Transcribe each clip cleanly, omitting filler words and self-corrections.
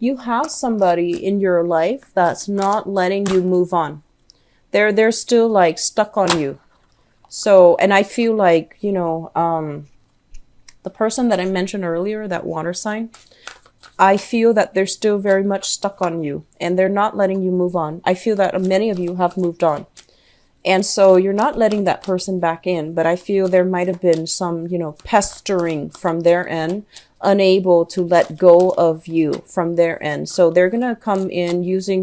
you have somebody in your life that's not letting you move on. They're still like stuck on you. So, and I feel like, the person that I mentioned earlier, that water sign, I feel that they're still very much stuck on you and they're not letting you move on. I feel that many of you have moved on. And so you're not letting that person back in, but I feel there might have been some, pestering from their end, unable to let go of you from their end. So they're going to come in using,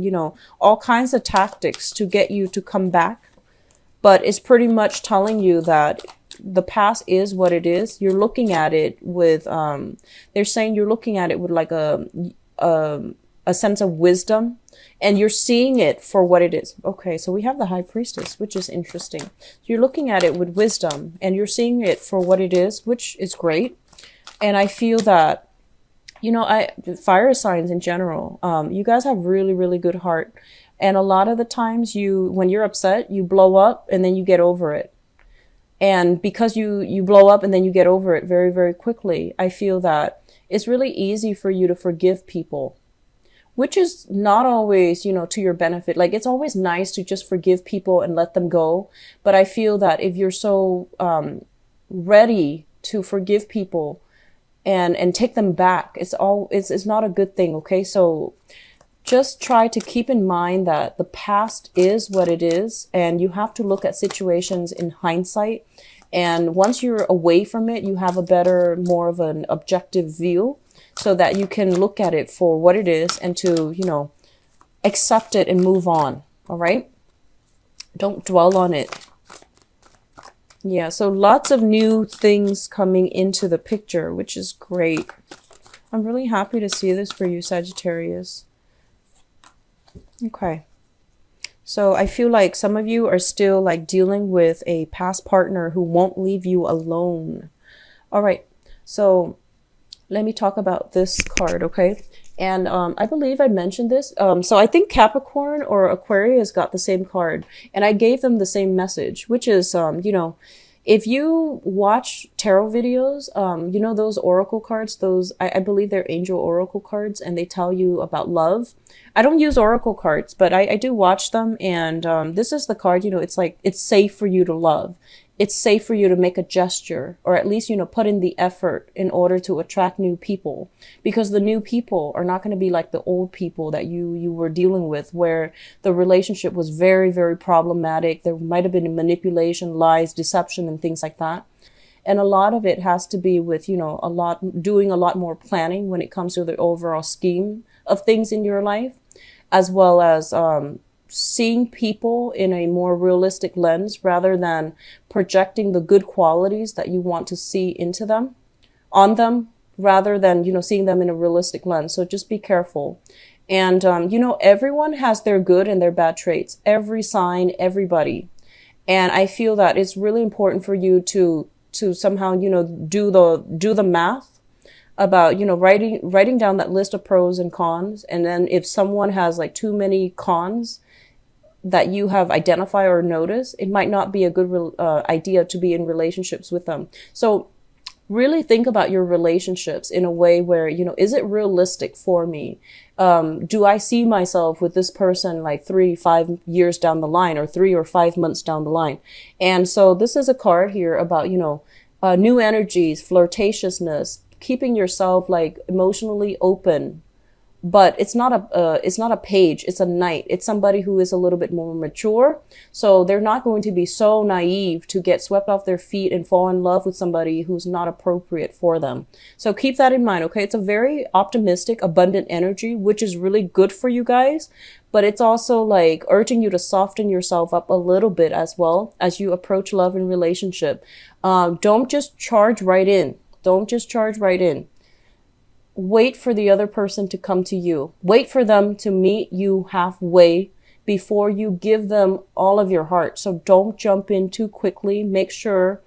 all kinds of tactics to get you to come back. But it's pretty much telling you that the past is what it is. You're looking at it with, they're saying you're looking at it with like a sense of wisdom, and you're seeing it for what it is. Okay, so we have the High Priestess, which is interesting. You're looking at it with wisdom and you're seeing it for what it is, which is great. And I feel that, fire signs in general, you guys have really, really good heart. And a lot of the times when you're upset, you blow up and then you get over it. And because you blow up and then you get over it very, very quickly, I feel that it's really easy for you to forgive people, which is not always, to your benefit. Like, it's always nice to just forgive people and let them go. But I feel that if you're so ready to forgive people and take them back, it's not a good thing. Okay, so just try to keep in mind that the past is what it is, and you have to look at situations in hindsight. And once you're away from it, you have more of an objective view, so that you can look at it for what it is and to, accept it and move on. All right. Don't dwell on it. Yeah. So lots of new things coming into the picture, which is great. I'm really happy to see this for you, Sagittarius. Okay. So I feel like some of you are still like dealing with a past partner who won't leave you alone. All right. So let me talk about this card, okay? And I believe I mentioned this. So I think Capricorn or Aquarius got the same card, and I gave them the same message, which is, if you watch tarot videos, those oracle cards, I believe they're angel oracle cards, and they tell you about love. I don't use oracle cards, but I do watch them. And this is the card, it's like, it's safe for you to love. It's safe for you to make a gesture, or at least, put in the effort in order to attract new people, because the new people are not going to be like the old people that you were dealing with, where the relationship was very, very problematic. There might have been manipulation, lies, deception, and things like that. And a lot of it has to be with, doing a lot more planning when it comes to the overall scheme of things in your life, as well as, seeing people in a more realistic lens rather than projecting the good qualities that you want to see on them, rather than, seeing them in a realistic lens. So just be careful. And, everyone has their good and their bad traits, every sign, everybody. And I feel that it's really important for you to somehow, do the math about, writing down that list of pros and cons. And then if someone has like too many cons that you have identified or noticed, it might not be a good idea to be in relationships with them. So really think about your relationships in a way where, is it realistic for me? Do I see myself with this person like 3-5 years down the line, or 3 or 5 months down the line? And so this is a card here about, new energies, flirtatiousness, keeping yourself like emotionally open. But it's not a page, it's a knight. It's somebody who is a little bit more mature. So they're not going to be so naive to get swept off their feet and fall in love with somebody who's not appropriate for them. So keep that in mind, okay? It's a very optimistic, abundant energy, which is really good for you guys. But it's also like urging you to soften yourself up a little bit as well as you approach love and relationship. Don't just charge right in. Don't just charge right in. Wait for the other person to come to you. Wait for them to meet you halfway before you give them all of your heart. So don't jump in too quickly. Make sure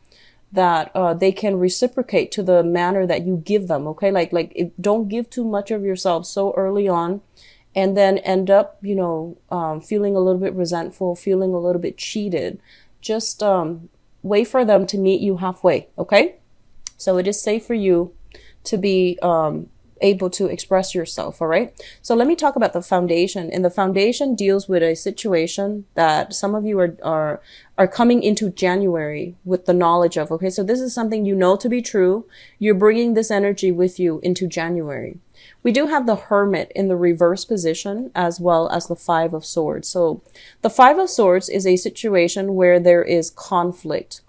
that they can reciprocate to the manner that you give them. Okay, don't give too much of yourself so early on, and then end up, feeling a little bit resentful, feeling a little bit cheated. Just wait for them to meet you halfway. Okay, so it is safe for you to be able to express yourself. All right. So let me talk about the foundation. And the foundation deals with a situation that some of you are coming into January with the knowledge of. Okay. So this is something you know to be true. You're bringing this energy with you into January. We do have the Hermit in the reverse position, as well as the Five of Swords. So the Five of Swords is a situation where there is conflict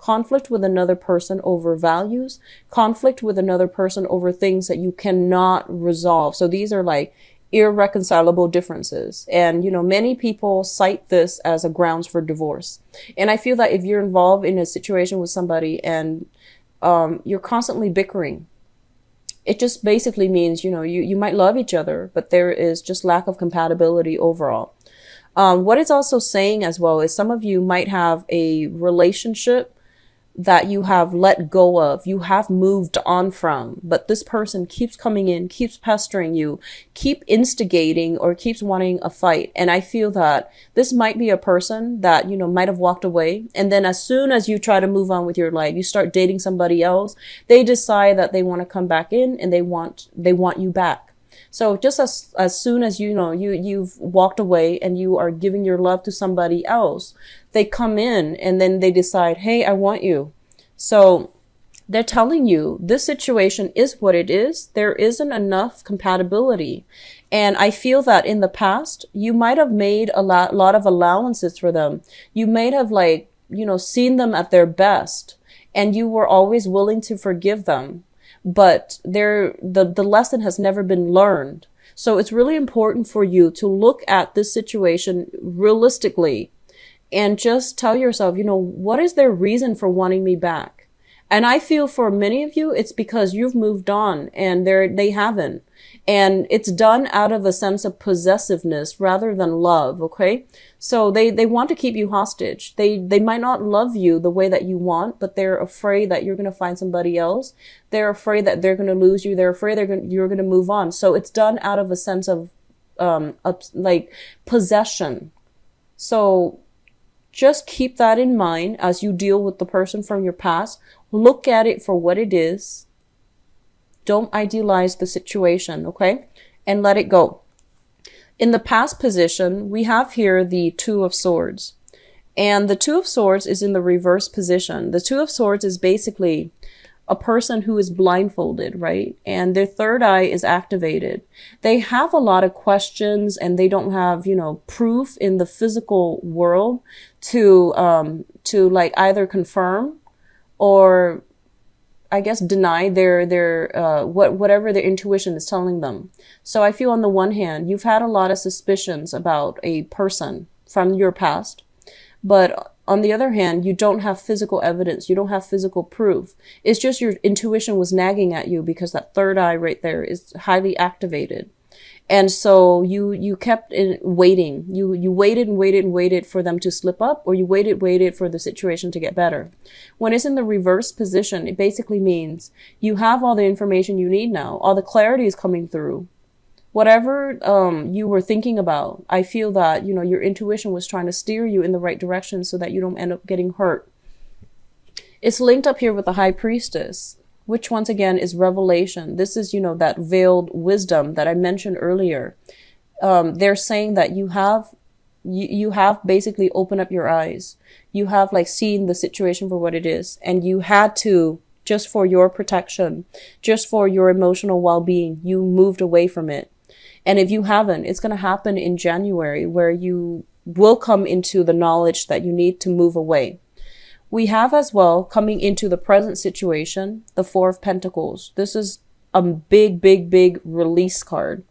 with another person over values, conflict with another person over things that you cannot resolve. So these are like irreconcilable differences. And, many people cite this as a grounds for divorce. And I feel that if you're involved in a situation with somebody and you're constantly bickering, it just basically means, you might love each other, but there is just lack of compatibility overall. What it's also saying as well is some of you might have a relationship that you have let go of, you have moved on from, but this person keeps coming in, keeps pestering you, keep instigating, or keeps wanting a fight. And I feel that this might be a person that, might have walked away. And then as soon as you try to move on with your life, you start dating somebody else, they decide that they want to come back in and they want you back. So just as soon as you've walked away and you are giving your love to somebody else, they come in and then they decide, hey, I want you. So they're telling you this situation is what it is. There isn't enough compatibility. And I feel that in the past, you might have made a lot of allowances for them. You may have seen them at their best and you were always willing to forgive them. But the lesson has never been learned. So it's really important for you to look at this situation realistically and just tell yourself, what is their reason for wanting me back? And I feel for many of you, it's because you've moved on and they haven't. And it's done out of a sense of possessiveness rather than love. Okay. So they want to keep you hostage. They might not love you the way that you want, but they're afraid that you're going to find somebody else. They're afraid that they're going to lose you. They're afraid you're going to move on. So it's done out of a sense of, possession. So just keep that in mind as you deal with the person from your past. Look at it for what it is. Don't idealize the situation, okay? And let it go. In the past position, we have here the Two of Swords. And the Two of Swords is in the reverse position. The Two of Swords is basically a person who is blindfolded, right? And their third eye is activated. They have a lot of questions and they don't have, proof in the physical world to either confirm or I guess deny whatever their intuition is telling them. So I feel on the one hand, you've had a lot of suspicions about a person from your past, but on the other hand, you don't have physical evidence. You don't have physical proof. It's just your intuition was nagging at you because that third eye right there is highly activated. And so you kept waiting. You waited and waited and waited for them to slip up, or you waited for the situation to get better. When it's in the reverse position, it basically means you have all the information you need now. All the clarity is coming through. Whatever you were thinking about, I feel that, your intuition was trying to steer you in the right direction so that you don't end up getting hurt. It's linked up here with the High Priestess, which once again is revelation. This is, that veiled wisdom that I mentioned earlier. They're saying that you have basically opened up your eyes. You have seen the situation for what it is. And you had to, just for your protection, just for your emotional well-being, you moved away from it. And if you haven't, it's going to happen in January where you will come into the knowledge that you need to move away. We have as well, coming into the present situation, the Four of Pentacles. This is a big, big, big release card.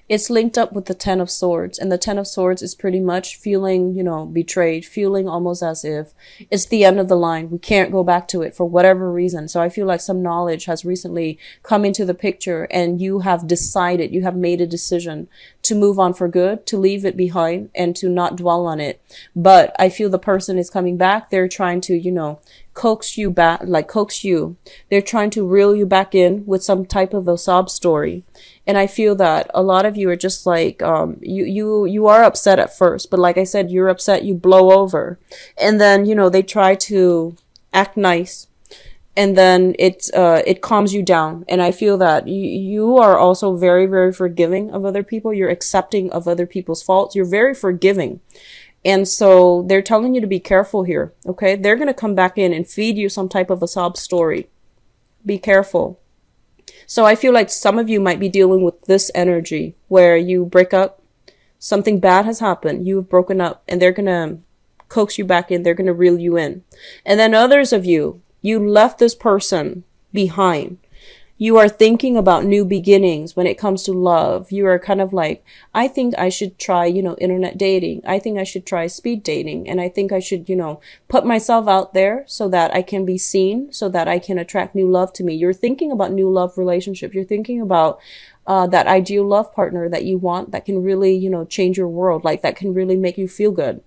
It's linked up with the Ten of Swords, and the Ten of Swords is pretty much feeling, betrayed, feeling almost as if it's the end of the line. We can't go back to it for whatever reason. So I feel like some knowledge has recently come into the picture and you have decided, you have made a decision to move on for good, to leave it behind and to not dwell on it. But I feel the person is coming back. They're trying to, coax you back, They're trying to reel you back in with some type of a sob story. And I feel that a lot of you are just you are upset at first, but like I said, you're upset, you blow over. And then, they try to act nice. and then it calms you down. And I feel that you are also very, very forgiving of other people. You're accepting of other people's faults. You're very forgiving. And so they're telling you to be careful here. Okay. They're going to come back in and feed you some type of a sob story. Be careful. So I feel like some of you might be dealing with this energy where you break up. Something bad has happened. You've broken up, and they're going to coax you back in. They're going to reel you in. And then others of you, you left this person behind. You are thinking about new beginnings when it comes to love. You are kind of like, I think I should try, internet dating. I think I should try speed dating. And I think I should, put myself out there so that I can be seen, so that I can attract new love to me. You're thinking about new love relationships. You're thinking about that ideal love partner that you want, that can really, change your world, like that can really make you feel good.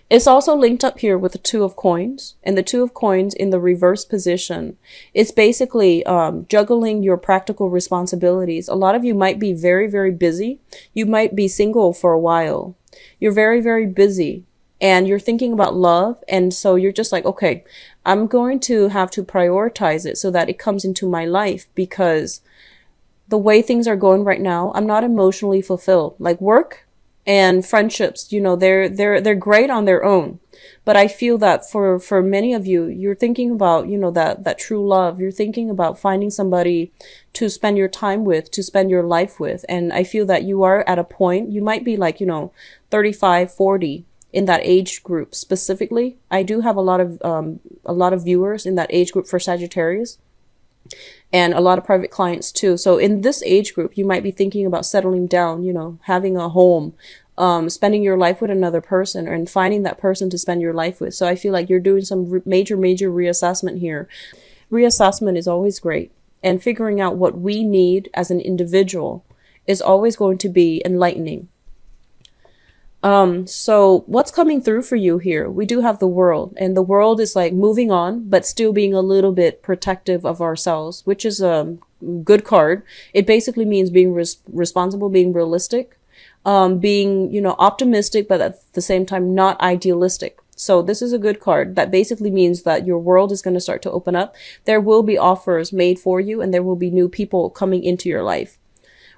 It's also linked up here with the Two of Coins, and the Two of Coins in the reverse position. It's basically juggling your practical responsibilities. A lot of you might be very, very busy. You might be single for a while. You're very, very busy, and you're thinking about love. And so you're just like, okay, I'm going to have to prioritize it so that it comes into my life, because the way things are going right now, I'm not emotionally fulfilled. Like work and friendships, they're great on their own. But I feel that for many of you, you're thinking about, that true love. You're thinking about finding somebody to spend your time with, to spend your life with. And I feel that you are at a point, you might be like, 35, 40 in that age group specifically. I do have a lot of viewers in that age group for Sagittarius, and a lot of private clients too. So in this age group, you might be thinking about settling down, having a home, spending your life with another person, and finding that person to spend your life with. So I feel like you're doing some major reassessment here. Reassessment is always great. And figuring out what we need as an individual is always going to be enlightening. So what's coming through for you here? We do have the World, and the World is like moving on, but still being a little bit protective of ourselves, which is a good card. It basically means being responsible, being realistic, being, optimistic, but at the same time, not idealistic. So this is a good card. That basically means that your world is going to start to open up. There will be offers made for you, and there will be new people coming into your life.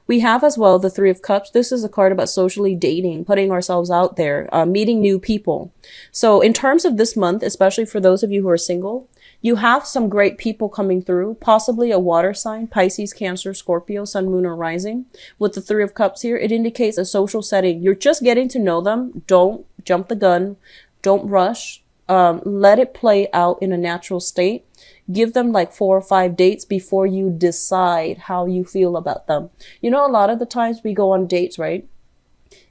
We have as well the Three of Cups. This is a card about socially dating, putting ourselves out there, meeting new people. So in terms of this month, especially for those of you who are single, you have some great people coming through, possibly a water sign, Pisces, Cancer, Scorpio, Sun, Moon, or Rising. With the Three of Cups here, it indicates a social setting. You're just getting to know them. Don't jump the gun. Don't rush. Let it play out in a natural state. Give them like 4 or 5 dates before you decide how you feel about them. A lot of the times we go on dates, right?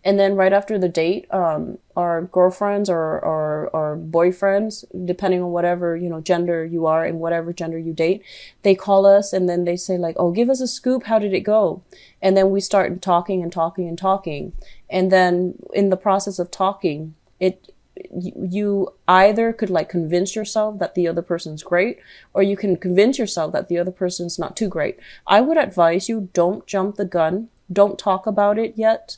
And then right after the date, our girlfriends or boyfriends, depending on whatever, gender you are and whatever gender you date, they call us and then they say like, oh, give us a scoop. How did it go? And then we start talking and talking and talking. And then in the process of talking, you either could like convince yourself that the other person's great, or you can convince yourself that the other person's not too great. I would advise you, don't jump the gun. Don't talk about it yet.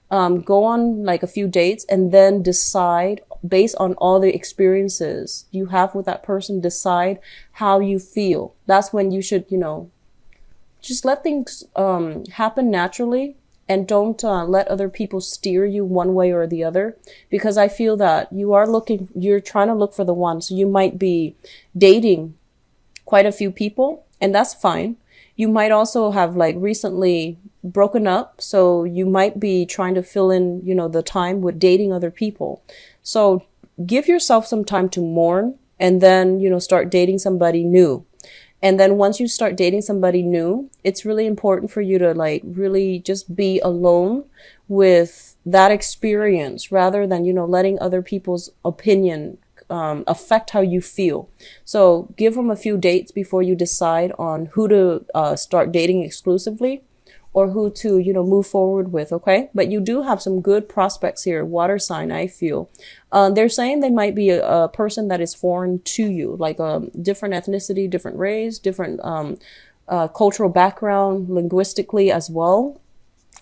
Go on like a few dates and then decide based on all the experiences you have with that person, decide how you feel. That's when you should, just let things happen naturally. And don't let other people steer you one way or the other, because I feel that you're trying to look for the one. So you might be dating quite a few people, and that's fine. You might also have like recently broken up. So you might be trying to fill in, the time with dating other people. So give yourself some time to mourn and then, start dating somebody new. And then once you start dating somebody new, it's really important for you to like really just be alone with that experience rather than, letting other people's opinion affect how you feel. So give them a few dates before you decide on who to start dating exclusively or who to, move forward with. Okay. But you do have some good prospects here. Water sign, I feel. They're saying they might be a person that is foreign to you, like a different ethnicity, different race, different cultural background, linguistically as well.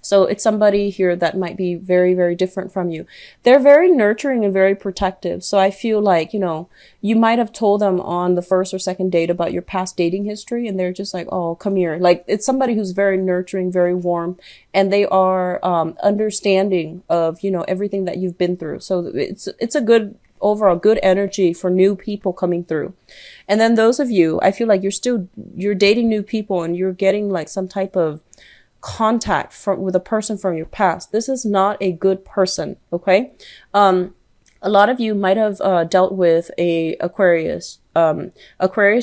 So it's somebody here that might be very, very different from you. They're very nurturing and very protective. So I feel like, you know, you might have told them on the first or second date about your past dating history, and they're just like, oh, come here. Like, it's somebody who's very nurturing, very warm, and they are understanding of, you know, everything that you've been through. So it's a good, overall good energy for new people coming through. And then those of you, I feel like you're dating new people, and you're getting like some type of contact with a person from your past. This is not a good person. Okay. A lot of you might have dealt with a Aquarius,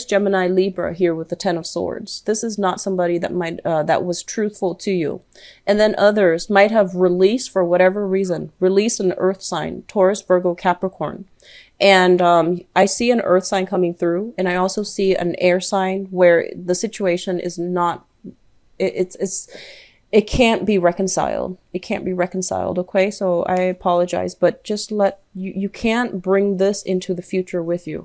Gemini, Libra here with the Ten of Swords. This is not somebody that might that was truthful to you. And then others might have released, for whatever reason, released an earth sign, Taurus, Virgo, Capricorn. And I see an earth sign coming through, and I also see an air sign where the situation is not, it can't be reconciled. It can't be reconciled. Okay. So I apologize, but just you can't bring this into the future with you.